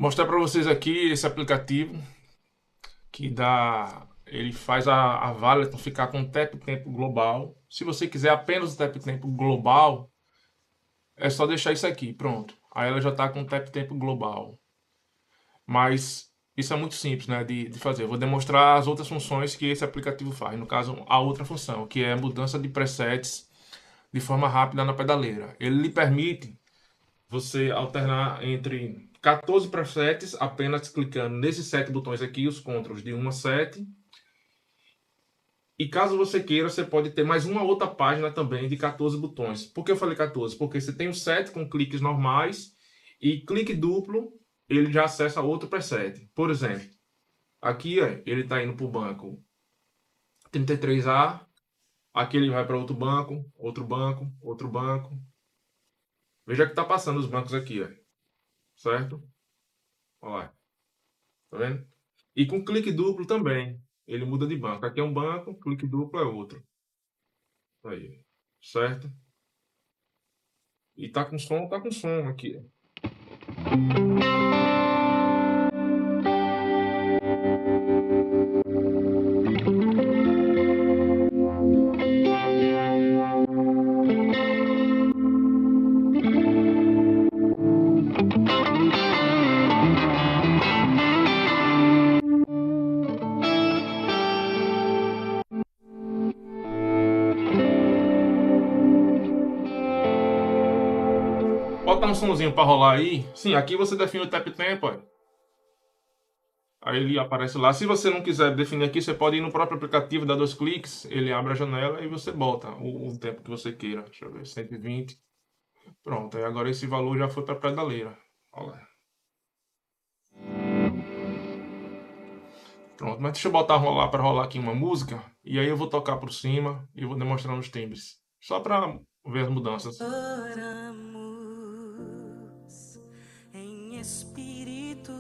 Mostrar para vocês aqui esse aplicativo que ele faz a Valeton ficar com tempo global. Se você quiser apenas o tempo global, é só deixar isso aqui, pronto. Aí ela já está com tempo global. Mas isso é muito simples, né, de fazer. Eu vou demonstrar as outras funções que esse aplicativo faz. No caso, a outra função, que é a mudança de presets de forma rápida na pedaleira. Ele lhe permite você alternar entre 14 presets apenas clicando nesses 7 botões aqui, os controls de 1 a 7. E caso você queira, você pode ter mais uma outra página também de 14 botões. Por que eu falei 14? Porque você tem o 7 com cliques normais e clique duplo, ele já acessa outro preset. Por exemplo, aqui ó, ele está indo para o banco 33A, aqui ele vai para outro banco, outro banco, outro banco. Veja que está passando os bancos aqui, ó, certo? Olha lá, tá vendo? E com clique duplo também, ele muda de banco. Aqui é um banco, clique duplo é outro. Aí, certo? E tá com som aqui. Bota um somzinho para rolar aí. Sim, aqui você define o tempo, ó. Aí ele aparece lá. Se você não quiser definir aqui, você pode ir no próprio aplicativo, dar 2 cliques, ele abre a janela e você bota o tempo que você queira. Deixa eu ver, 120. Pronto, aí agora esse valor já foi para a pedaleira. Olha lá. Pronto, mas deixa eu botar para rolar aqui uma música e aí eu vou tocar por cima e vou demonstrando os timbres. Só para ver as mudanças. Oramos em espírito,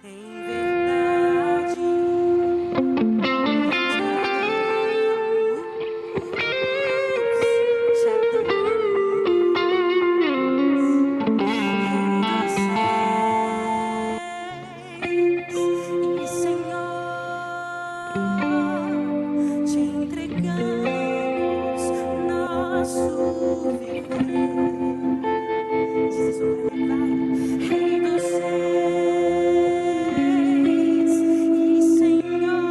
em verdade. Te adoramos, Rei dos Reis e Senhor, te entregamos nosso viver. Rei dos Reis e Senhor,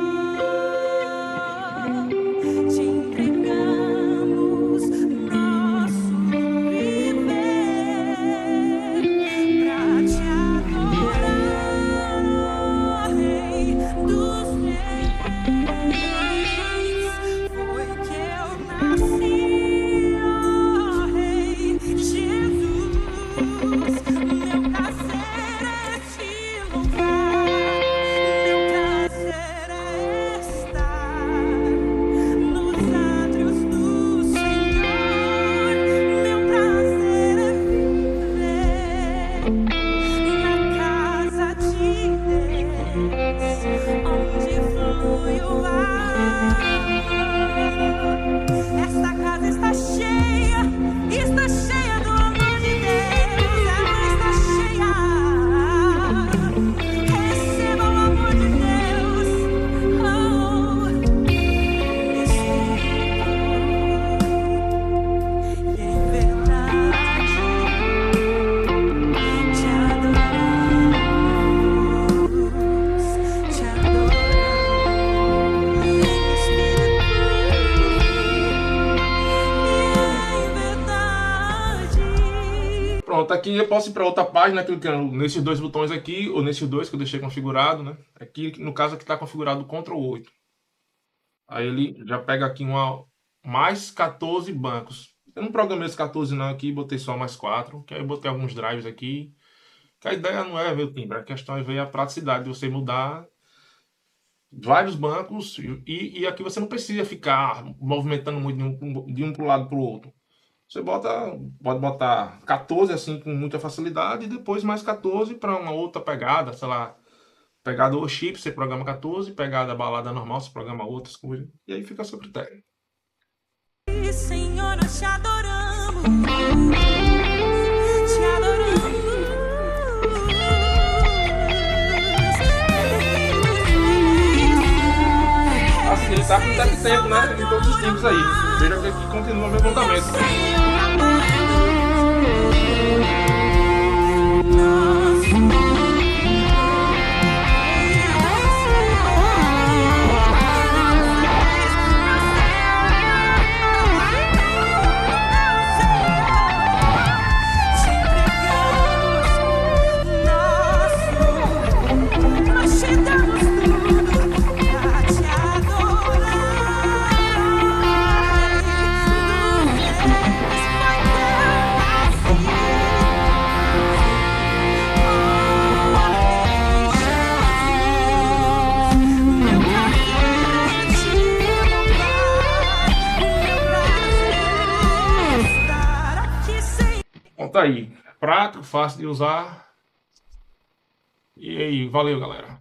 te entregamos nosso viver pra te adorar, Rei dos Reis. Foi que eu nasci, ó Rei Jesus. Meu prazer é te louvar, meu prazer é estar nos átrios do Senhor. Meu prazer é viver na casa de Deus, onde flui o amor. Esta casa está cheia do amor de Deus. Ela está cheia. Receba o amor de Deus. Oh, Espírito, e em verdade te adoramos, te adoramos, Espírito, e em verdade. Pronto, aqui eu posso ir para outra página clicando nesses 2 botões aqui, ou nesses 2 que eu deixei configurado, né? Aqui, no caso, aqui está configurado o Ctrl 8. Aí ele já pega aqui mais 14 bancos. Eu não programei esses 14 não aqui, botei só mais 4, que aí eu botei alguns drives aqui. Que a ideia não é ver o timbre, a questão é ver a praticidade de você mudar vários bancos e aqui você não precisa ficar movimentando muito de um para o lado para o outro. Você pode botar 14 assim com muita facilidade e depois mais 14 para uma outra pegada, sei lá, pegada o chip, você programa 14, pegada balada normal, você programa outras coisas, e aí fica a seu critério. Senhor, nós te adoramos, te adoramos. tempo, né? Em todos os tempos aí. Veja que aqui continua o meu mandamento. Nós te damos tudo pra te adorar. Bom, tá aí. Prático, fácil de usar. E aí, valeu, galera.